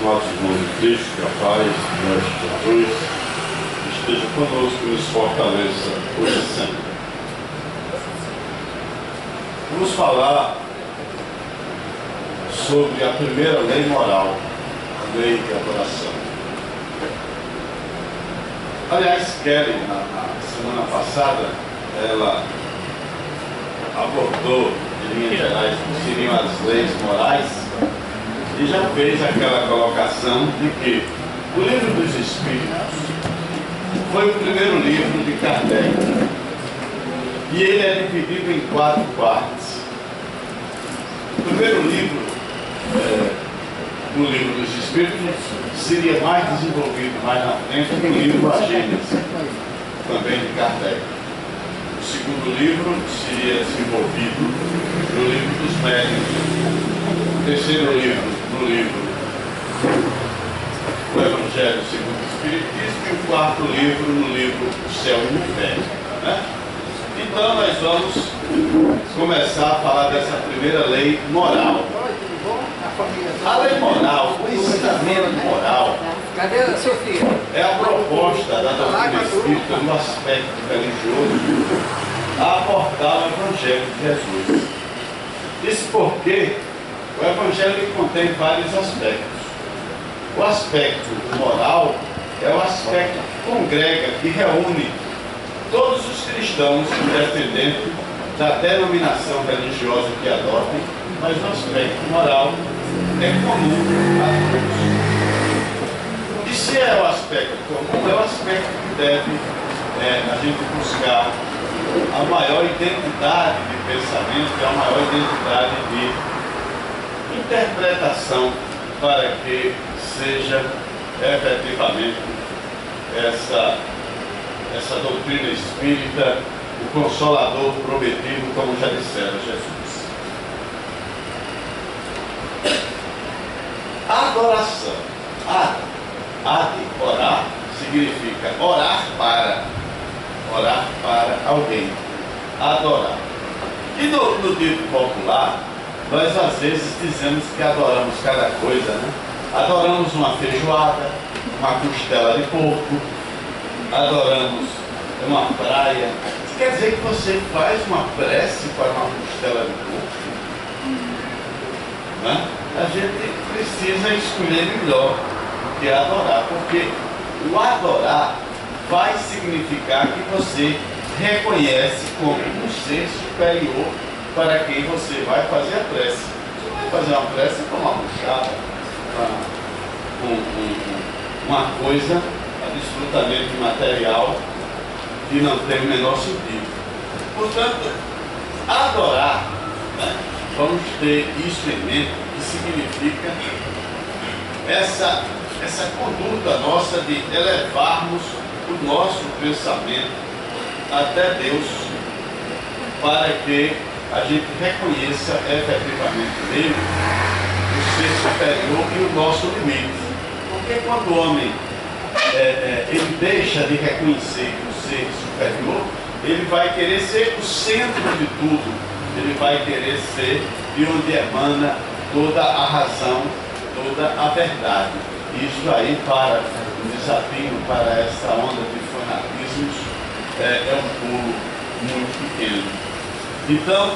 nossos irmãos de Cristo, que a paz de nosso Jesus esteja conosco e nos fortaleça hoje e sempre. Vamos falar sobre a primeira lei moral, a lei de adoração. Aliás, Kelly, na semana passada, ela abordou, em linhas gerais, que seriam as leis morais, e já fez aquela colocação de que o Livro dos Espíritos foi o primeiro livro de Kardec, e ele é dividido em 4 partes. O primeiro livro, no Livro dos Espíritos, seria mais desenvolvido mais na frente no livro A Gênese, também de Kardec. O segundo livro seria desenvolvido no Livro dos Médiuns. O terceiro livro, no livro O Evangelho segundo o Espiritismo, e o quarto livro, no livro O Céu e o Inferno, né? Então nós vamos começar a falar dessa primeira lei moral. A lei moral, o ensinamento moral, cadê a Sofia? é a proposta da doutrina espírita no aspecto religioso a abordar o Evangelho de Jesus. Isso porque o Evangelho contém vários aspectos. O aspecto moral é o aspecto que congrega, que reúne todos os cristãos, independente da denominação religiosa que adotem, mas o aspecto moral é comum a todos. E se é o aspecto comum, é o aspecto que deve a gente buscar a maior identidade de pensamento, a maior identidade de interpretação, para que seja efetivamente essa doutrina espírita o consolador prometido, como já dissera Jesus. A adoração, orar, significa orar para alguém, adorar. E no dito popular, nós às vezes dizemos que adoramos cada coisa, né? Adoramos uma feijoada, uma costela de porco, adoramos uma praia. Isso quer dizer que você faz uma prece para uma costela de porco? Né? A gente precisa escolher melhor o que é adorar, porque o adorar vai significar que você reconhece como um ser superior para quem você vai fazer a prece. Você não vai fazer uma prece com uma buchada, uma coisa absolutamente material que não tem o menor sentido. Portanto, adorar, né, vamos ter isso em mente, que significa essa conduta nossa de elevarmos o nosso pensamento até Deus, para que a gente reconheça efetivamente nele o ser superior e o nosso limite. Porque quando o homem ele deixa de reconhecer o ser superior, ele vai querer ser o centro de tudo, ele vai querer ser de onde emana toda a razão, toda a verdade. Isso aí, para o desafio, para essa onda de fanatismos, é um pulo muito pequeno. Então,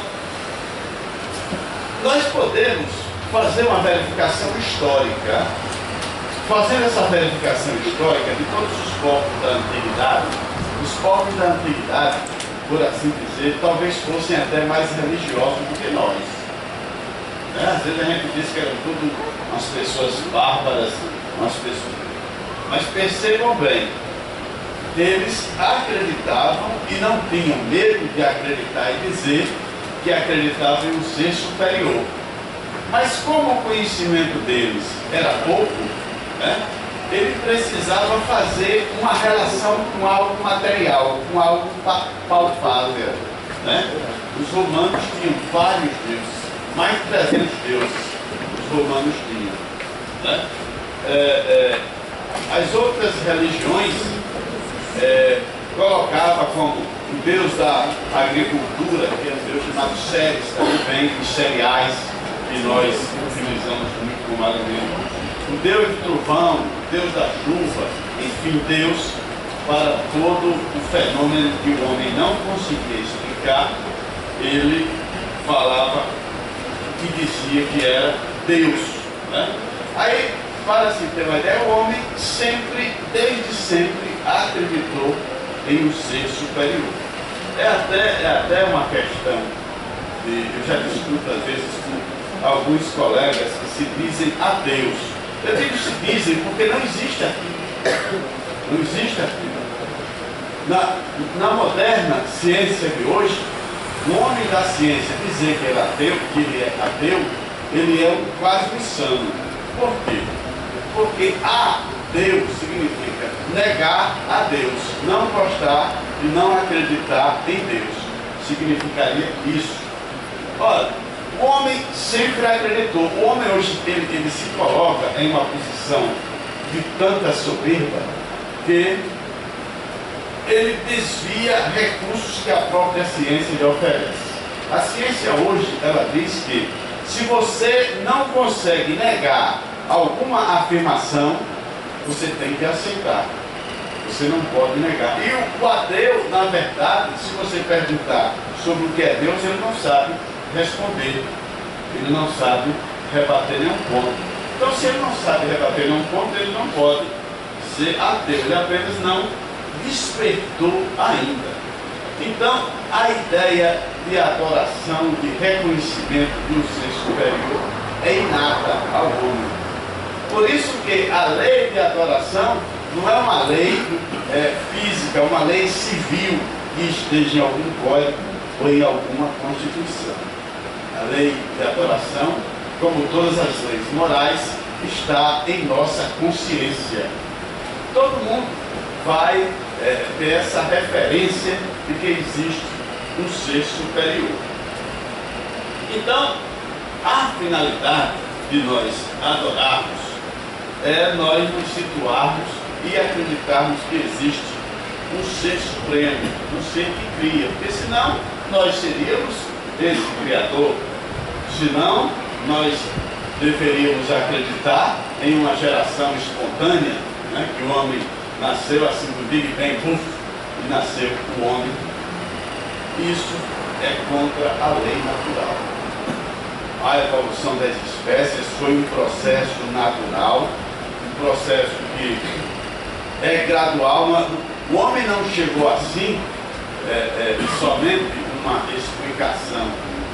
nós podemos fazer uma verificação histórica. Fazendo essa verificação histórica de todos os povos da antiguidade, os povos da antiguidade, por assim dizer, talvez fossem até mais religiosos do que nós. Né? Às vezes a gente diz que eram tudo umas pessoas bárbaras, mas percebam bem, eles acreditavam e não tinham medo de acreditar e dizer que acreditavam em um ser superior. Mas como o conhecimento deles era pouco, né, ele precisava fazer uma relação com algo material, com algo palpável. Né? Os romanos tinham vários deuses, mais de 300 deuses os romanos tinham. Né? As outras religiões colocavam como o deus da agricultura, que é um deus chamado Ceres, também vem dos cereais, que nós utilizamos muito como alimento. o Deus do trovão, o Deus da chuva, enfim, Deus para todo o fenômeno que o homem não conseguia explicar, ele falava e dizia que era Deus, né? Aí, para se ter uma ideia, o homem sempre, desde sempre, acreditou em um ser superior. É até uma questão, eu já discuto às vezes com alguns colegas que se dizem ateus. Eu digo se dizem porque não existe aquilo. Não existe aquilo. Na moderna ciência de hoje, o homem da ciência dizer que ele é ateu, ele é quase um insano. Por quê? Porque Deus significa negar a Deus, não gostar e não acreditar em Deus. Significaria isso. Ora, o homem sempre acreditou. O homem hoje ele se coloca em uma posição de tanta soberba que ele desvia recursos que a própria ciência lhe oferece. A ciência hoje, ela diz que se você não consegue negar alguma afirmação, você tem que aceitar. Você não pode negar. E o ateu, na verdade, se você perguntar sobre o que é Deus, ele não sabe responder. Ele não sabe rebater nenhum ponto. Então, se ele não sabe rebater nenhum ponto, ele não pode ser ateu. Ele apenas não despertou ainda. Então, a ideia de adoração, de reconhecimento de um ser superior é inata ao homem. Por isso que a lei de adoração não é uma lei física, é uma lei civil que esteja em algum código ou em alguma constituição. A lei de adoração, como todas as leis morais, está em nossa consciência. Todo mundo vai ter essa referência de que existe um ser superior. Então, a finalidade de nós adorarmos é nós nos situarmos e acreditarmos que existe um ser supremo, um ser que cria, porque senão nós seríamos esse criador, senão nós deveríamos acreditar em uma geração espontânea, né, que o homem nasceu assim do Big Bang, puff, e nasceu o homem. Isso é contra a lei natural. A evolução das espécies foi um processo natural, um processo que é gradual. O homem não chegou assim, somente uma explicação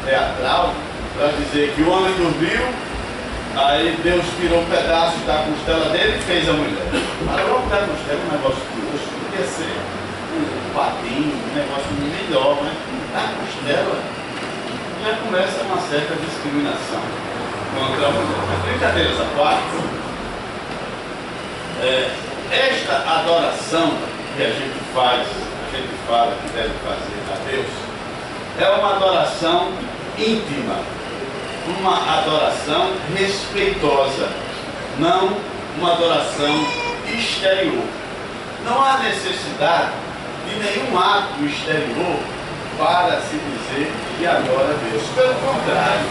teatral para dizer que o homem dormiu, aí Deus tirou um pedaço da costela dele e fez a mulher. Mas logo da costela, um negócio de osso, podia ser um patinho, um negócio melhor, né? Na costela já começa uma certa discriminação contra a mulher. Mas brincadeiras à parte, esta adoração que a gente faz, a gente fala que deve fazer a Deus, é uma adoração íntima, uma adoração respeitosa, não uma adoração exterior. Não há necessidade de nenhum ato exterior para se dizer que adora a Deus. Pelo contrário,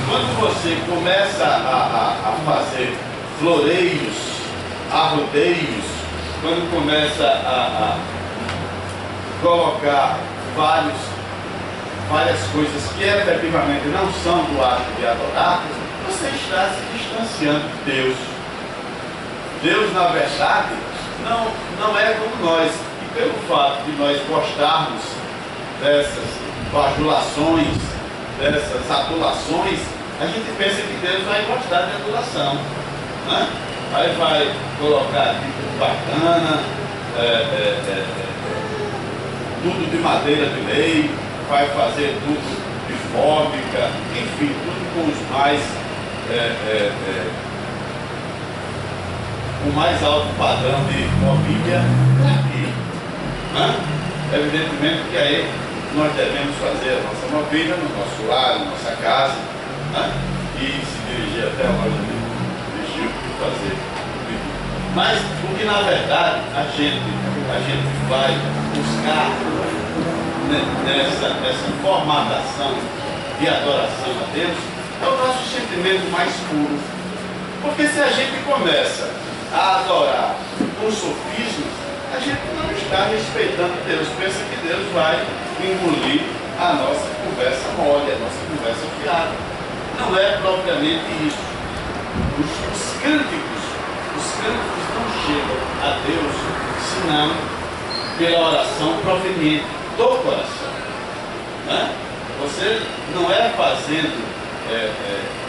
quando você começa a fazer floreios, arrodeios, quando começa a colocar várias coisas que efetivamente não são do ato de adorar, você está se distanciando de Deus. Deus, na verdade, não é como nós. E pelo fato de nós gostarmos dessas bajulações, dessas adulações, a gente pensa que Deus vai gostar de adulação, né? Aí vai colocar tipo bacana, tudo de madeira de lei, vai fazer tudo de fóbica, enfim, tudo com os mais o mais alto padrão de mobília aqui, né? Evidentemente que aí nós devemos fazer a nossa mobília no nosso lar, na nossa casa, né? E se dirigir até a loja de Chico e fazer. Mas o que na verdade a gente vai buscar nessa formatação de adoração a Deus é o nosso sentimento mais puro. Porque se a gente começa a adorar com sofismas, a gente não está respeitando Deus. Pensa que Deus vai engolir a nossa conversa mole, a nossa conversa fiada. Não é propriamente isso. Os cânticos não chegam a Deus senão pela oração proveniente do coração. Né? Você não é fazendo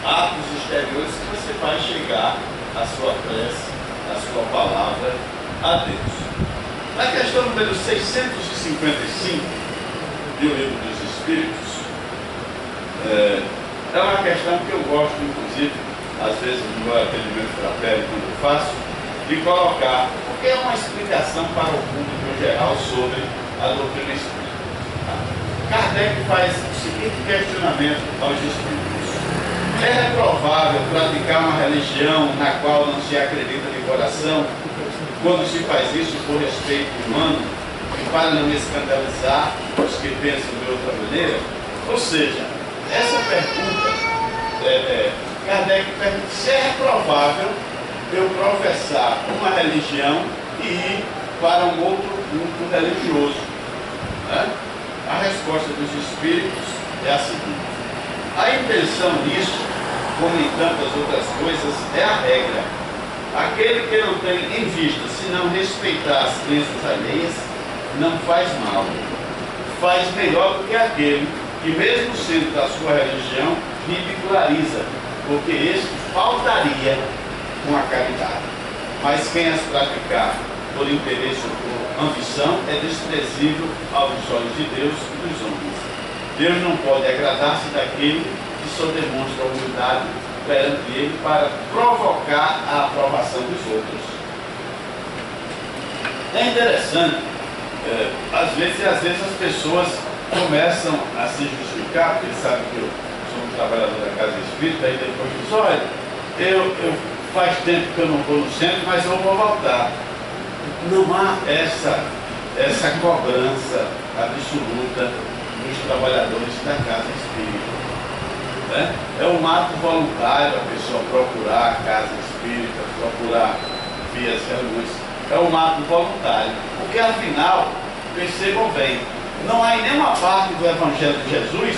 atos exteriores que você vai chegar à sua prece, à sua palavra a Deus. Na questão número 655 do Livro dos Espíritos, é uma questão que eu gosto, inclusive, às vezes no meu atendimento fraterno, quando eu faço, de colocar, porque é uma explicação para o público em geral sobre a doutrina espírita. Kardec faz o seguinte questionamento aos espíritos: é reprovável praticar uma religião na qual não se acredita de coração, quando se faz isso por respeito humano e para não escandalizar os que pensam de outra maneira? Ou seja, essa pergunta, Kardec pergunta se é reprovável eu professar uma religião e ir para um outro culto religioso. Né? A resposta dos espíritos é a seguinte: a intenção nisso, como em tantas outras coisas, é a regra. Aquele que não tem em vista, senão respeitar as crenças alheias, não faz mal. Faz melhor do que aquele que, mesmo sendo da sua religião, ridiculariza, porque este faltaria com a caridade. Mas quem as praticar por interesse ou por ambição é desprezível aos olhos de Deus e dos homens. Deus não pode agradar-se daquele que só demonstra humildade perante ele para provocar a aprovação dos outros. É interessante, às vezes as pessoas começam a se justificar, porque eles sabem que eu sou um trabalhador da casa espírita, e depois diz: olha, eu faz tempo que eu não vou no centro, mas eu vou voltar. Não há essa cobrança absoluta dos trabalhadores da casa espírita. Né? É um ato voluntário a pessoa procurar a casa espírita, procurar via as reuniões. É um ato voluntário. Porque afinal, percebam bem, não há em nenhuma parte do Evangelho de Jesus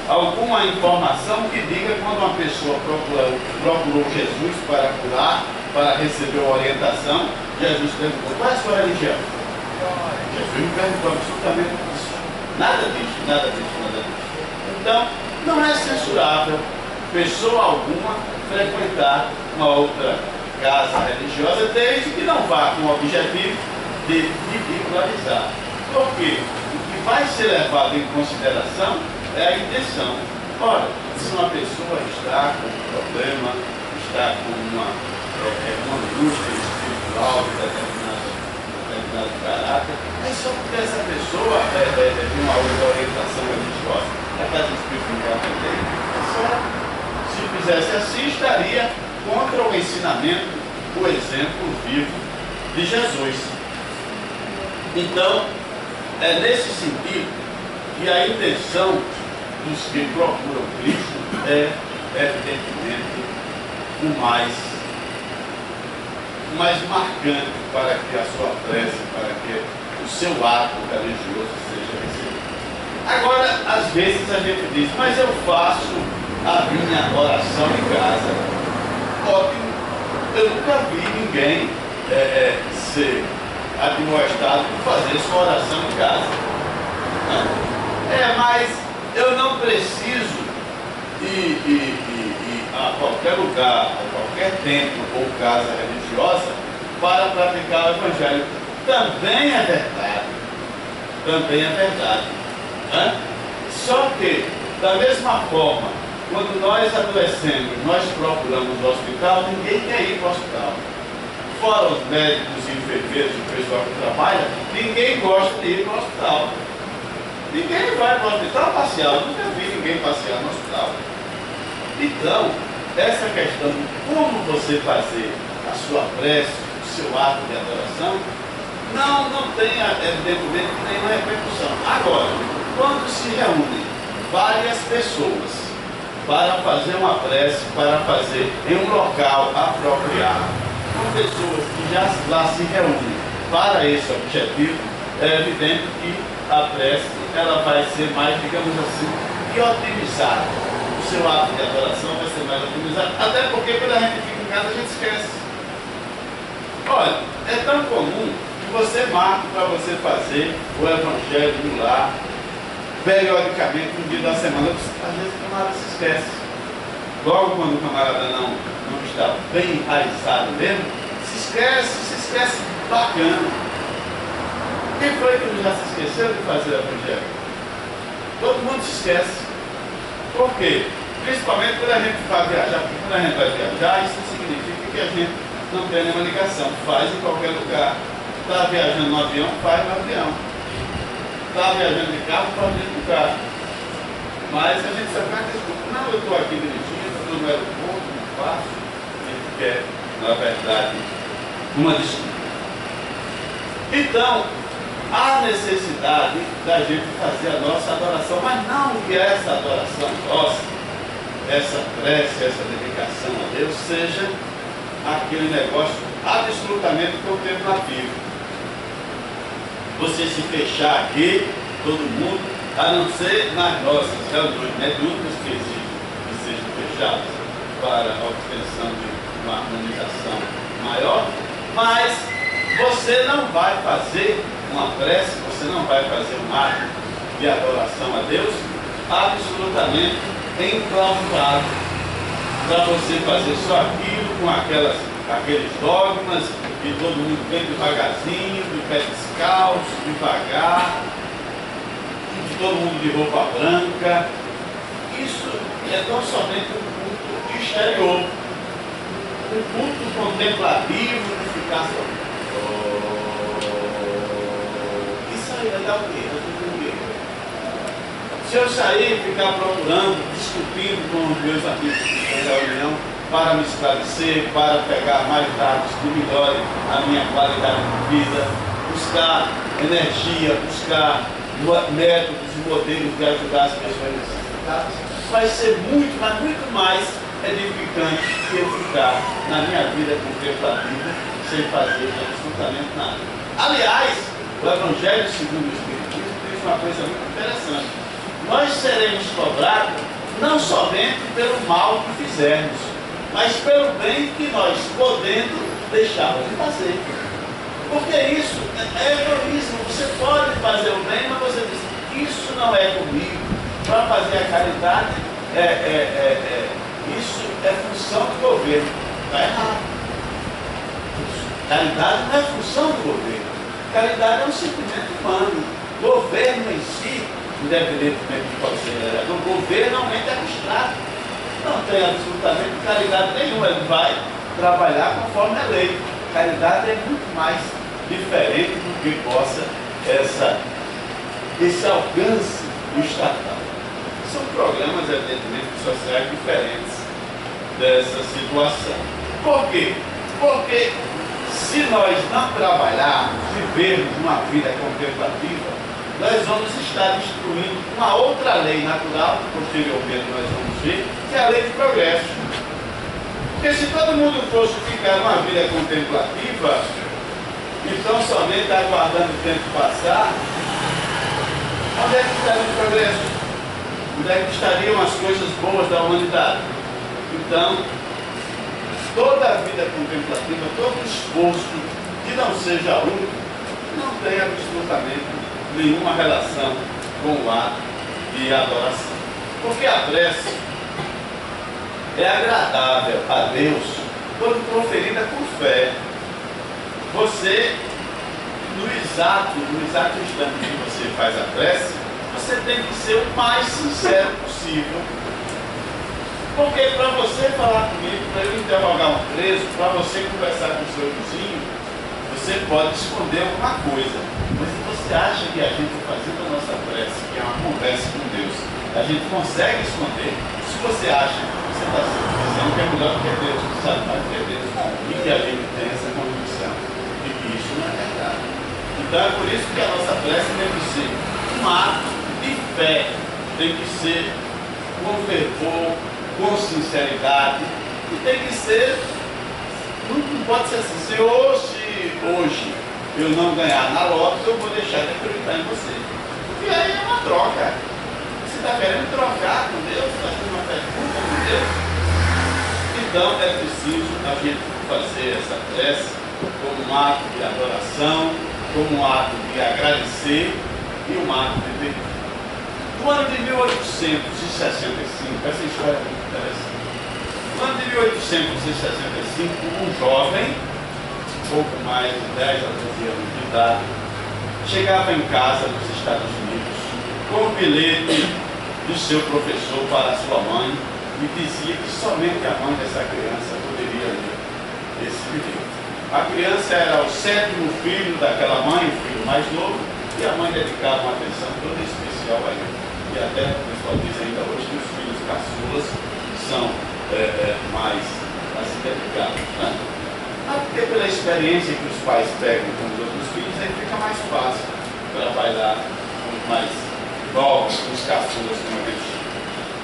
alguma informação que diga quando uma pessoa procurou Jesus para curar, para receber uma orientação, Jesus perguntou: qual é a sua religião? Jesus não perguntou absolutamente isso. Nada disso. Então, não é censurável pessoa alguma frequentar uma outra casa religiosa, desde que não vá com o objetivo de ridicularizar. Porque o que vai ser levado em consideração é a intenção. Ora, se uma pessoa está com um problema, está com uma angústia espiritual de determinado caráter, é só porque essa pessoa tem uma outra orientação religiosa. A casa espírita não vai aprender. Se fizesse assim, estaria contra o ensinamento, o exemplo vivo de Jesus. Então, é nesse sentido que a intenção dos que procuram Cristo é, evidentemente, o mais marcante para que a sua prece, para que o seu ato religioso seja recebido. Agora, às vezes a gente diz: mas eu faço a minha oração em casa. Ótimo, eu nunca vi ninguém ser admoestado por fazer sua oração em casa. Mas eu não preciso ir a qualquer lugar, a qualquer templo ou casa religiosa para praticar o Evangelho. Também é verdade. Né? Só que, da mesma forma, quando nós adoecemos, nós procuramos o hospital, ninguém quer ir para o hospital. Fora os médicos e enfermeiros, o pessoal que trabalha, ninguém gosta de ir para o hospital. Ninguém vai para o hospital passear. Eu nunca vi ninguém passear no hospital. Então, essa questão de como você fazer a sua prece, o seu ato de adoração, não tem, evidentemente, nenhuma repercussão. Agora, quando se reúnem várias pessoas para fazer uma prece, para fazer em um local apropriado, com pessoas que já lá se reúnem para esse objetivo, é evidente que a prece ela vai ser mais, digamos assim, otimizada. O seu ato de adoração vai ser mais otimizado, até porque quando a gente fica em casa a gente esquece. Olha, é tão comum que você marque para você fazer o evangelho no lar, periodicamente, um dia da semana, às vezes o camarada se esquece. Logo quando o camarada não está bem enraizado mesmo, se esquece bacana. Quem foi que já se esqueceu de fazer o evangelho? Todo mundo se esquece. Por quê? Principalmente quando a gente vai viajar, porque quando a gente vai viajar, isso significa que a gente não tem nenhuma ligação, faz em qualquer lugar. Está viajando no avião, faz no avião. Está viajando de carro, faz dentro do carro. Mas a gente sabe que não, eu estou aqui dirigindo, estou no aeroporto, não faço. A gente quer, na verdade, uma desculpa. Então, há necessidade da gente fazer a nossa adoração, mas não que essa adoração nossa, essa prece, essa dedicação a Deus, seja aquele negócio absolutamente contemplativo. Você se fechar aqui, todo mundo, a não ser nas nossas reuniões mediúnicas que exigem que sejam fechadas para a obtenção de uma harmonização maior, mas você não vai fazer uma prece, você não vai fazer um ato de adoração a Deus absolutamente enclausurado, para você fazer só aquilo com aqueles dogmas, e todo mundo bem devagarzinho, de pé descalço, devagar, de todo mundo de roupa branca. Isso é tão somente um culto exterior, um culto contemplativo de ficar só. Isso aí vai dar o quê? Se eu sair e ficar procurando, discutindo com os meus amigos da reunião, para me esclarecer, para pegar mais dados que melhorem a minha qualidade de vida, buscar energia, buscar métodos e modelos de ajudar as pessoas necessitadas, vai ser muito, mas muito mais edificante que eu ficar na minha vida contemplativa sem fazer absolutamente nada. Aliás, o Evangelho segundo o Espiritismo diz uma coisa muito interessante. Nós seremos cobrados não somente pelo mal que fizermos, mas pelo bem que nós, podendo, deixarmos de fazer. Porque isso é egoísmo. Você pode fazer o bem, mas você diz, isso não é comigo. Para fazer a caridade, isso é função do governo. Está errado. Caridade não é função do governo. Caridade é um sentimento humano. Governo em si, independentemente de qual seja, o governo realmente é abstrato. Não tem absolutamente caridade nenhuma, ele vai trabalhar conforme a lei. Caridade é muito mais diferente do que possa esse alcance estatal. São programas, evidentemente, sociais diferentes dessa situação. Por quê? Porque se nós não trabalharmos, vivermos uma vida contemplativa, nós vamos estar destruindo uma outra lei natural, posteriormente nós vamos ver, que é a lei de progresso. Porque se todo mundo fosse ficar numa vida contemplativa, então somente aguardando o tempo passar, onde é que estaria o progresso? Onde é que estariam as coisas boas da humanidade? Então, toda a vida contemplativa, todo esforço que não seja único, não tem absolutamente nenhuma relação com o ato de adoração. Porque a prece é agradável a Deus quando proferida com fé. Você, no exato instante que você faz a prece, você tem que ser o mais sincero possível. Porque para você falar comigo, para eu interrogar um preso, para você conversar com o seu vizinho, você pode esconder alguma coisa. Mas se você acha que a gente fazendo a nossa prece, que é uma conversa com Deus, a gente consegue esconder, se você acha que você está dizendo que é melhor que Deus, que sabe mais que Deus, e que a gente tem essa convicção de que isso não é verdade. Então é por isso que a nossa prece tem que ser um ato de fé, tem que ser com fervor, com sinceridade, e tem que ser, não pode ser assim, Senhor, se hoje eu não ganhar na loto, eu vou deixar de acreditar em você. Porque aí é uma troca. Você está querendo trocar com Deus, está fazendo uma pergunta com Deus. Então é preciso a gente fazer essa prece como um ato de adoração, como um ato de agradecer e um ato de perdão. No ano de 1865, essa história é muito interessante. No ano de 1865, um jovem, pouco mais de 10 a 12 anos de idade, chegava em casa nos Estados Unidos com o bilhete do seu professor para a sua mãe e dizia que somente a mãe dessa criança poderia ler esse bilhete. A criança era o 7º filho daquela mãe, o filho mais novo, e a mãe dedicava uma atenção toda especial a ele. E até o pessoal diz ainda hoje que os filhos caçulas são mais assim, dedicados. Né? Porque pela experiência que os pais pegam com os outros filhos, aí fica mais fácil trabalhar com os mais novos, com os caçulas, como a gente chama.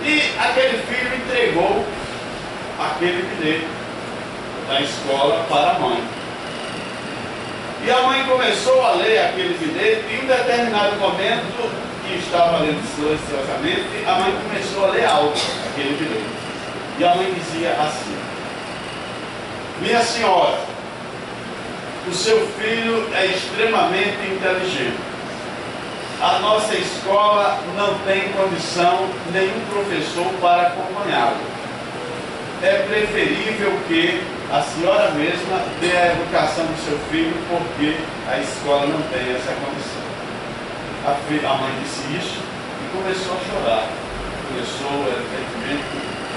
E aquele filho entregou aquele bilhete da escola para a mãe. E a mãe começou a ler aquele bilhete e em um determinado momento, que estava lendo silenciosamente, a mãe começou a ler alto aquele bilhete. E a mãe dizia assim: minha senhora, o seu filho é extremamente inteligente. A nossa escola não tem condição, nenhum professor para acompanhá-lo. É preferível que a senhora mesma dê a educação do seu filho, porque a escola não tem essa condição. A mãe disse isso e começou a chorar. Começou, evidentemente,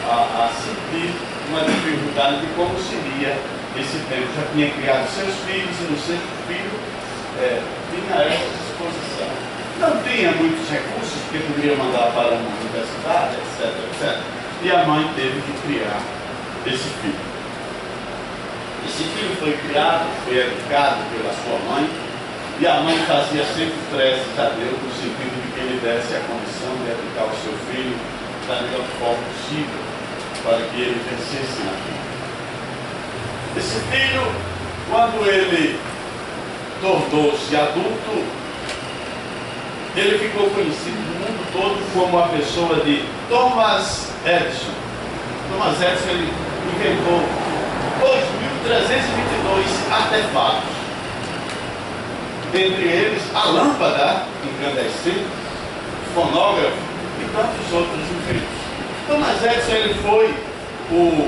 a sentir uma dificuldade de como seria esse tempo. Já tinha criado seus filhos e no seu filho tinha essa disposição. Não tinha muitos recursos, porque poderia mandar para uma universidade, etc, etc. E a mãe teve que criar esse filho. Esse filho foi criado, foi educado pela sua mãe, e a mãe fazia sempre preces a Deus no sentido de que ele desse a condição de educar o seu filho da melhor forma possível, para que ele vencesse na vida. Esse filho, quando ele tornou-se adulto, ele ficou conhecido no mundo todo como a pessoa de Thomas Edison. Thomas Edison, ele inventou 2.322 artefatos. Dentre eles, a lâmpada incandescente, o fonógrafo e tantos outros inventos. Thomas Edison, ele foi o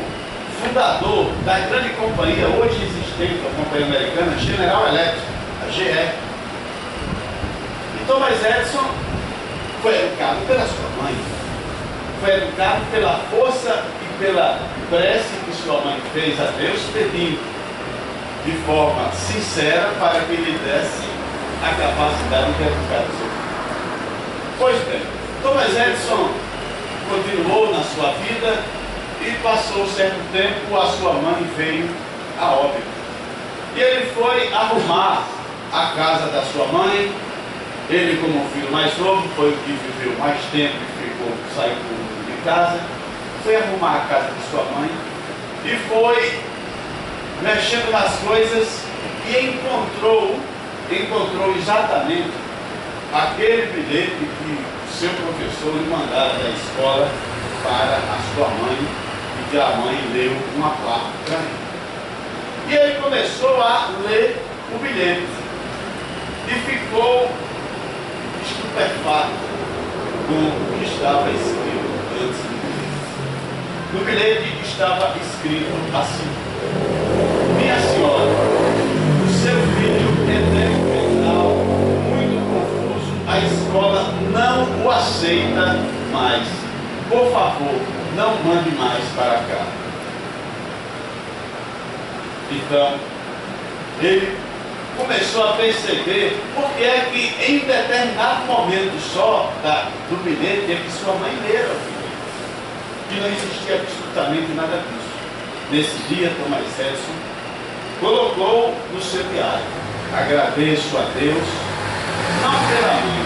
fundador da grande companhia hoje existente, a companhia americana General Electric, a GE. E Thomas Edison foi educado pela sua mãe, foi educado pela força e pela prece que sua mãe fez a Deus, pedindo de forma sincera para que lhe desse a capacidade de educar o seu filho. Pois bem, Thomas Edison continuou na sua vida e passou certo tempo, a sua mãe veio a óbito. E ele foi arrumar a casa da sua mãe. Ele, como o filho mais novo, foi o que viveu mais tempo e saiu de casa, foi arrumar a casa de sua mãe e foi mexendo nas coisas e encontrou exatamente aquele bilhete que o seu professor lhe mandara da escola para a sua mãe e que a mãe leu uma parte para ele. E ele começou a ler o bilhete e ficou estupefato com o que estava escrito antes do bilhete. No bilhete estava escrito assim: minha senhora, o seu filho é temperamental, muito confuso, a escola não o aceita mais. Por favor, não mande mais para cá. Então, ele começou a perceber porque é que em determinado momento só do bilhete é que sua mãe lera o bilhete, que não existia absolutamente nada disso. Nesse dia, Thomas Edison colocou no seu diário: agradeço a Deus, não pela mãe,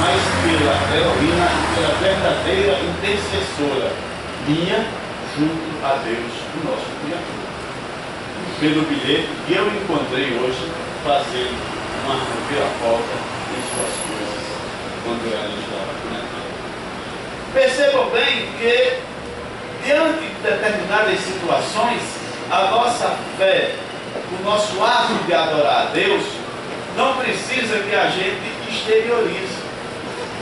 mas pela heroína, pela verdadeira intercessora minha junto a Deus, o nosso Criador. Pelo bilhete que eu encontrei hoje, fazendo uma reviravolta em suas coisas, quando ela estava aqui na terra. Percebam bem que, diante de determinadas situações, a nossa fé, o nosso ato de adorar a Deus, não precisa que a gente exteriorize.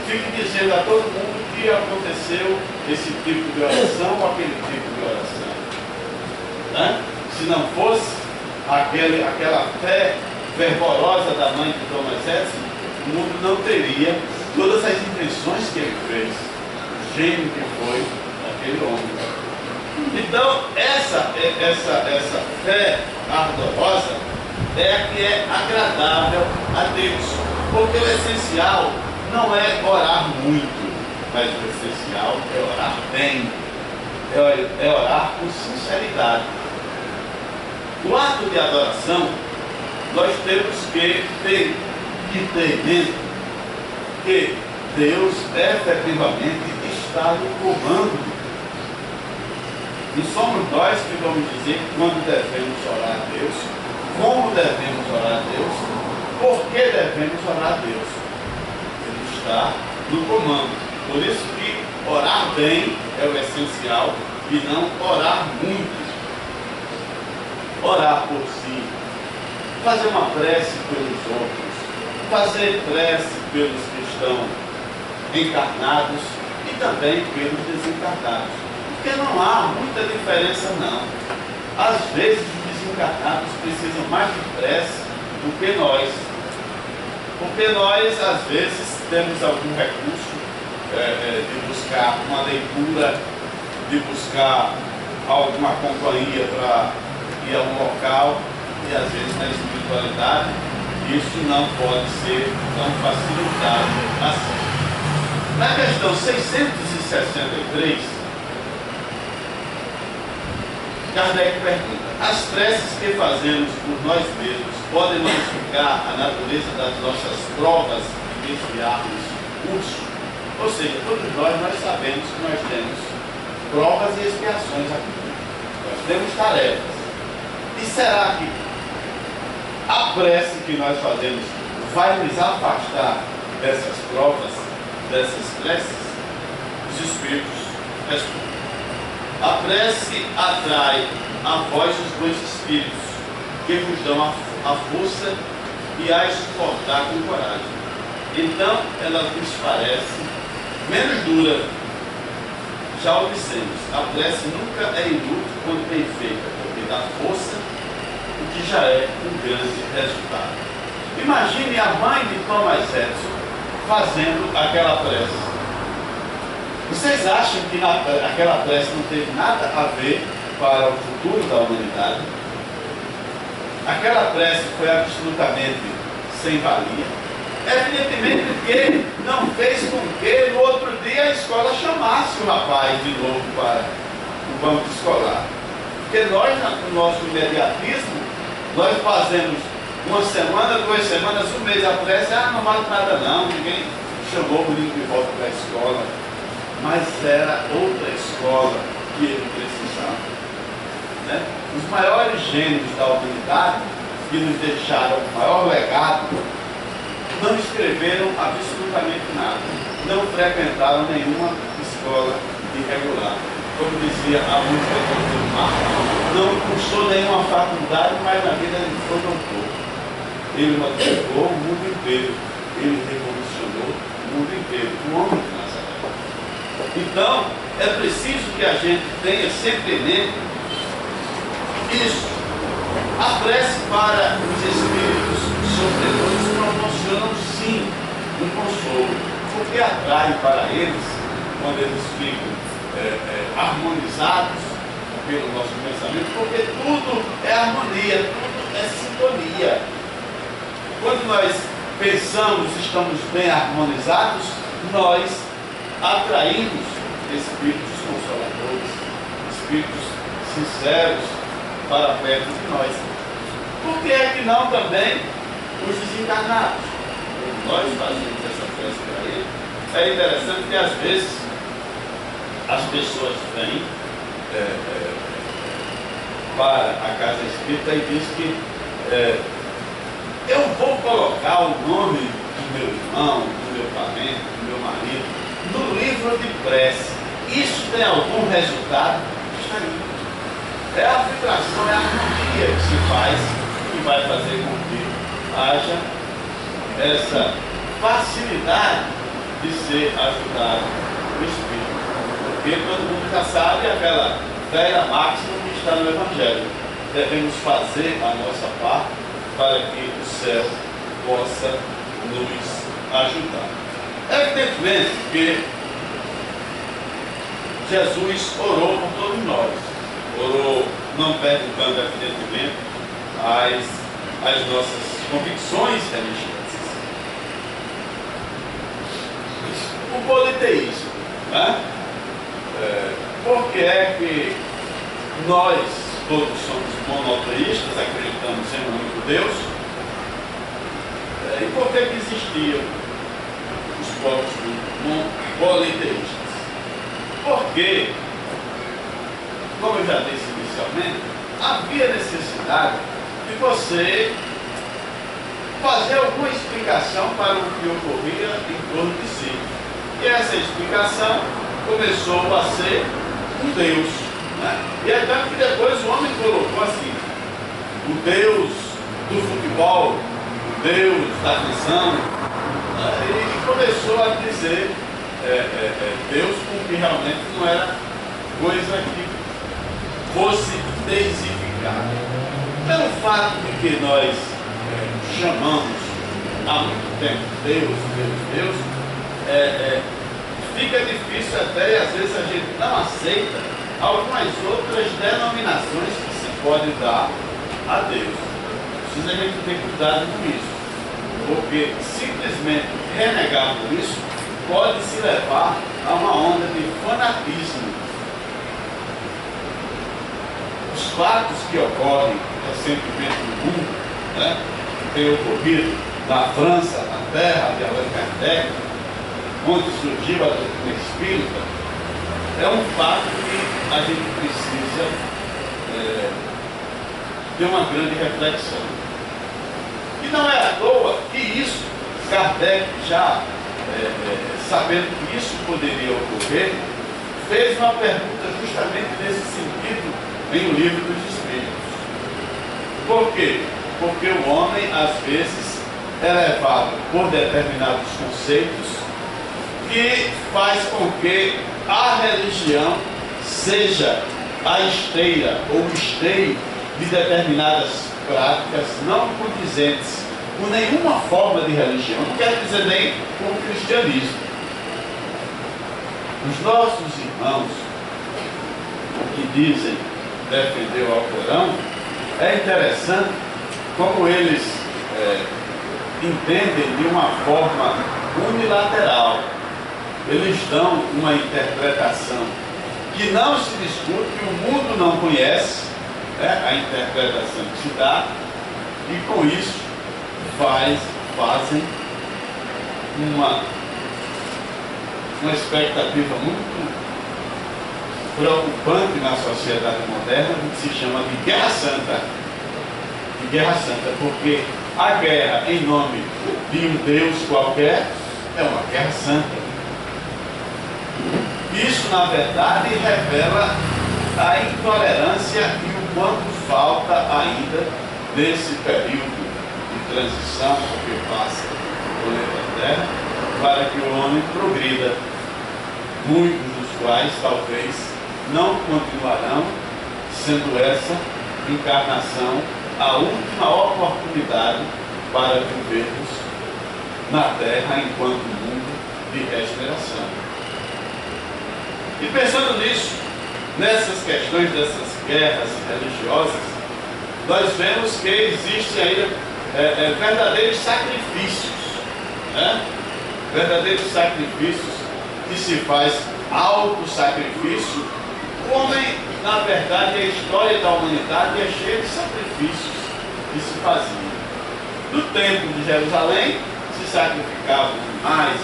Fique dizendo a todo mundo que aconteceu esse tipo de oração ou aquele tipo de oração. Né? Se não fosse aquela fé fervorosa da mãe de Thomas Edison, o mundo não teria todas as invenções que ele fez. O gênio que foi aquele homem. Então, essa fé ardorosa é a que é agradável a Deus. Porque o essencial não é orar muito, mas o essencial é orar bem, é orar com sinceridade. O ato de adoração, nós temos que ter em mente que Deus efetivamente está no comando. Não somos nós que vamos dizer quando devemos orar a Deus, como devemos orar a Deus, por que devemos orar a Deus. Ele está no comando. Por isso que orar bem é o essencial e não orar muito. Orar por si, fazer uma prece pelos outros, fazer prece pelos que estão encarnados e também pelos desencarnados. Porque não há muita diferença não. Às vezes os desencarnados precisam mais de prece do que nós. Porque nós, às vezes, temos algum recurso de buscar uma leitura, de buscar alguma companhia para ir a um local, e às vezes na espiritualidade isso não pode ser tão facilitado assim. Na questão 663, Kardec pergunta: as preces que fazemos por nós mesmos podem modificar a natureza das nossas provas e desviar-nos curso? Ou seja, todos nós sabemos que nós temos provas e expiações aqui. Nós temos tarefas. E será que a prece que nós fazemos vai nos afastar dessas provas, dessas preces? Os Espíritos respondem: a prece atrai a vós os bons Espíritos, que vos dão a força e a suportar com coragem. Então ela vos parece menos dura. Já o dissemos, a prece nunca é inútil quando bem feita, porque dá força, o que já é um grande resultado. Imagine a mãe de Thomas Edison fazendo aquela prece. Vocês acham que aquela prece não teve nada a ver para o futuro da humanidade? Aquela prece foi absolutamente sem valia. Evidentemente que não fez com que no outro dia a escola chamasse o rapaz de novo para o banco escolar. Porque nós, no nosso imediatismo, nós fazemos uma semana, 2 semanas, um mês a prece, não vale nada não, ninguém chamou o menino de volta para a escola. Mas era outra escola que ele precisava. Né? Os maiores gênios da humanidade, que nos deixaram o maior legado, não escreveram absolutamente nada, não frequentaram nenhuma escola irregular. Como dizia a música do Mar, não cursou nenhuma faculdade, mas na vida ele foi doutor. Ele modificou o mundo inteiro, ele revolucionou o mundo inteiro, o homem de Nazaré. Então, é preciso que a gente tenha sempre em mente isso. A prece para os espíritos sofredores proporcionam sim um consolo, porque atrai para eles, quando eles ficam harmonizados pelo nosso pensamento, porque tudo é harmonia, tudo é sintonia. Quando nós pensamos, estamos bem harmonizados, nós atraímos espíritos consoladores, espíritos sinceros para perto de nós. Por que é que não também os desencarnados? Quando nós fazemos essa prece para ele, é interessante que às vezes as pessoas vêm para a casa espírita e diz que eu vou colocar o nome do meu irmão, do meu parente, do meu marido, no livro de prece. Isso tem algum resultado? Está aí. É a vibração, é a harmonia que se faz, que vai fazer com que haja essa facilidade de ser ajudado o Espírito. Porque todo mundo já sabe aquela velha máxima que está no Evangelho. Devemos fazer a nossa parte para que o céu possa nos ajudar. Evidentemente que Jesus orou por todos nós. Orou não perguntando, evidentemente, as nossas convicções religiosas. O politeísmo, né? Por que é que nós todos somos monoteístas, acreditamos em um único Deus? E por que existiam os povos politeístas? Porque, como eu já disse inicialmente, havia necessidade de você fazer alguma explicação para o que ocorria em torno de si. E essa explicação começou a ser um Deus. Né? E é tanto que depois o homem colocou assim, o Deus do futebol, o Deus da canção, né? E começou a dizer Deus com que realmente não era coisa que fosse deisificada. Pelo fato de que nós chamamos há muito tempo Deus, fica difícil até, e às vezes a gente não aceita algumas outras denominações que se podem dar a Deus. Precisa a gente ter cuidado com isso, porque simplesmente renegar por isso pode se levar a uma onda de fanatismo. Os fatos que ocorrem recentemente no mundo, né, que tem ocorrido na França, na terra de Allan Kardec, onde surgiu a doutrina espírita, é um fato que a gente precisa ter uma grande reflexão. E não é à toa que isso, Kardec já sabendo que isso poderia ocorrer, fez uma pergunta justamente nesse sentido em O Livro dos Espíritos. Por quê? Porque o homem, às vezes, é levado por determinados conceitos que faz com que a religião seja a esteira ou o esteio de determinadas práticas não condizentes com nenhuma forma de religião, não quero dizer nem com o cristianismo. Os nossos irmãos que dizem defender o Alcorão, é interessante como eles entendem de uma forma unilateral. Eles dão uma interpretação que não se discute, que o mundo não conhece, a interpretação que se dá, e com isso fazem uma expectativa muito preocupante na sociedade moderna, que se chama de guerra santa. De guerra santa, porque a guerra em nome de um Deus qualquer é uma guerra santa. Isso, na verdade, revela a intolerância e o quanto falta ainda nesse período de transição que passa o planeta Terra para que o homem progrida, muitos dos quais talvez não continuarão, sendo essa encarnação a última oportunidade para vivermos na Terra enquanto mundo de regeneração. E pensando nisso, nessas questões dessas guerras religiosas, nós vemos que existem ainda verdadeiros sacrifícios, né? Verdadeiros sacrifícios que se faz auto-sacrifício. O homem, na verdade, a história da humanidade é cheia de sacrifícios que se faziam. No templo de Jerusalém se sacrificavam animais,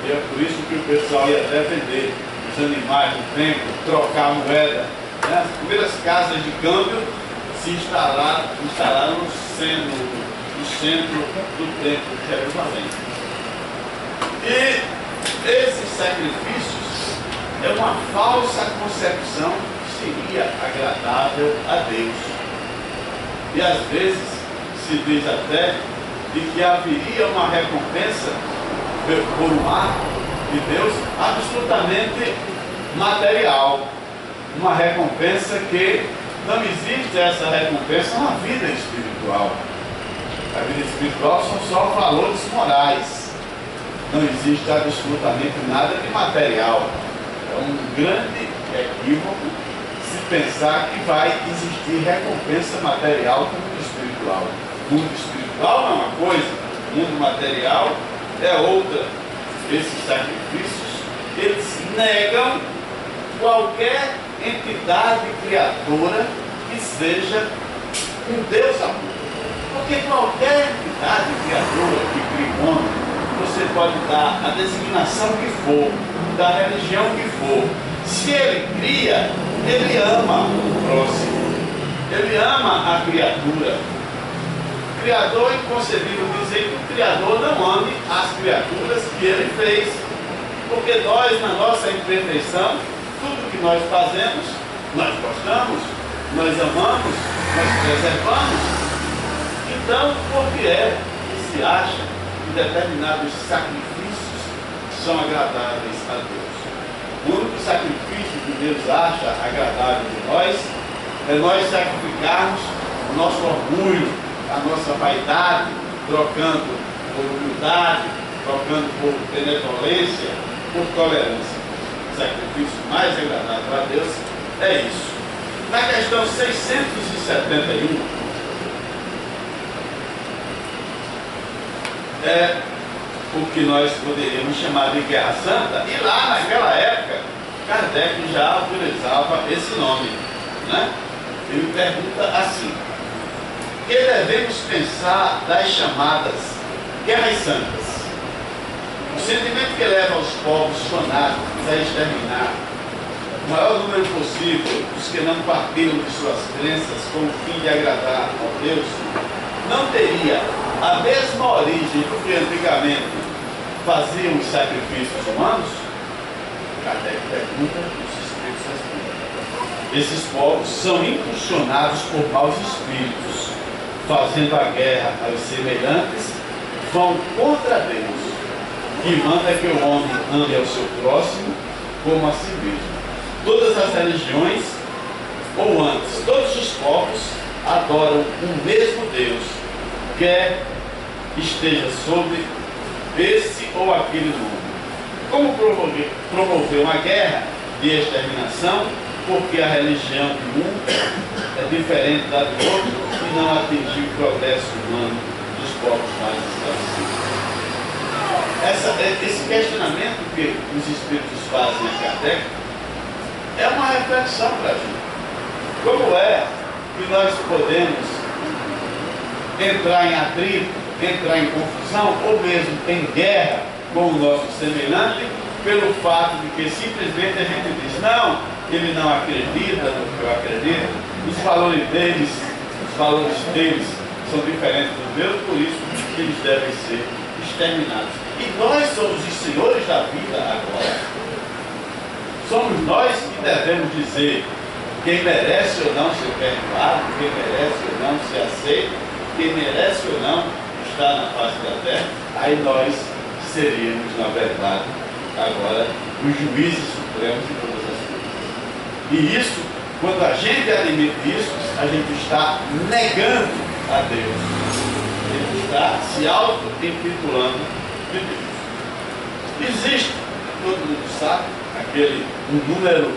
e é por isso que o pessoal ia até vender os animais do templo, trocar a moeda. Né? As primeiras casas de câmbio se instalaram no centro do templo de Jerusalém. E esses sacrifícios é uma falsa concepção que seria agradável a Deus. E às vezes se diz até de que haveria uma recompensa por um ato de Deus absolutamente material. Uma recompensa que não existe essa recompensa na vida espiritual. A vida espiritual são só valores morais. Não existe absolutamente nada de material. É um grande equívoco se pensar que vai existir recompensa material no mundo espiritual. O mundo espiritual é uma coisa, o mundo material é outra. Esses sacrifícios, eles negam qualquer entidade criadora que seja um Deus amor. Porque qualquer entidade criadora que cria o homem, você pode dar a designação que for, da religião que for. Se ele cria, ele ama o próximo, ele ama a criatura. O Criador é inconcebível dizer que o Criador não ame as criaturas que ele fez, porque nós, na nossa imperfeição, tudo que nós fazemos, nós gostamos, nós amamos, nós preservamos. Então, por que é que se acha que determinados sacrifícios são agradáveis a Deus? O único sacrifício que Deus acha agradável de nós é nós sacrificarmos o nosso orgulho, a nossa vaidade, trocando por humildade, trocando por benevolência, por tolerância. O sacrifício mais agradável a Deus é isso. Na questão 671, é o que nós poderíamos chamar de Guerra Santa, e lá naquela época, Kardec já autorizava esse nome. Né? Ele pergunta assim: o que devemos pensar das chamadas Guerras Santas? O sentimento que leva os povos fanáticos a exterminar o maior número possível dos que não partilham de suas crenças com o fim de agradar a Deus, não teria a mesma origem do que antigamente faziam os sacrifícios humanos? Kardec pergunta, os espíritos respondem: esses povos são impulsionados por maus espíritos, fazendo a guerra aos semelhantes, vão contra Deus, que manda que o homem ame ao seu próximo como a si mesmo. Todas as religiões, ou antes, todos os povos adoram o mesmo Deus, quer esteja sobre esse ou aquele mundo. Como promover uma guerra de exterminação, porque a religião do mundo é diferente da do outro e não atingiu o progresso humano dos povos mais esclarecidos. Esse questionamento que os espíritos fazem a Kardec é uma reflexão para a gente. Como é que nós podemos entrar em atrito, entrar em confusão, ou mesmo em guerra com o nosso semelhante, pelo fato de que simplesmente a gente diz: não, ele não acredita no que eu acredito, os valores deles são diferentes dos meus, por isso eles devem ser exterminados. E nós somos os senhores da vida agora. Somos nós que devemos dizer quem merece ou não ser perdoado, quem merece ou não ser aceito, quem merece ou não estar na face da terra. Aí nós seríamos, na verdade, agora os juízes supremos de todas as coisas. E isso, quando a gente admite isso, a gente está negando a Deus. A gente está se auto-intitulando de Deus. Existe, todo mundo sabe, um número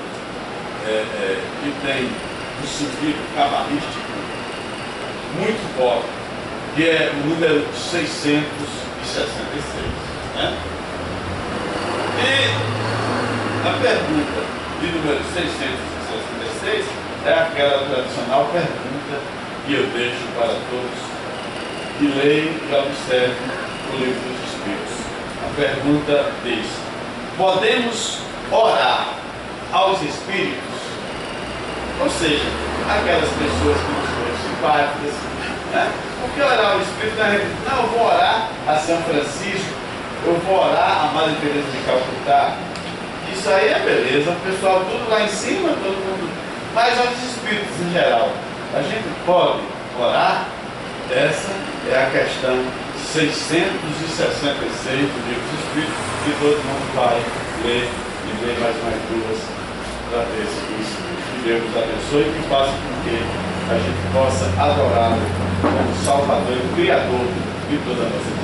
que tem um sentido cabalístico muito forte, que é o número 666. Né? E a pergunta de número 666 é aquela tradicional pergunta que eu deixo para todos que leem e observam o livro dos Espíritos. A pergunta diz: podemos orar espíritos, ou seja, aquelas pessoas que nos foram simpáticas, né? Porque orar ao Espírito não, eu vou orar a São Francisco, eu vou orar a Madre Teresa de Calcutá. Isso aí é beleza, o pessoal tudo lá em cima, todo mundo. Mas aos espíritos em geral, a gente pode orar? Essa é a questão 666 do Livro dos Espíritos, que todo mundo vai ler e ler mais duas para ter esse princípio. Que Deus nos abençoe e que faça com que a gente possa adorá-lo como Salvador e Criador de toda a nossa vida.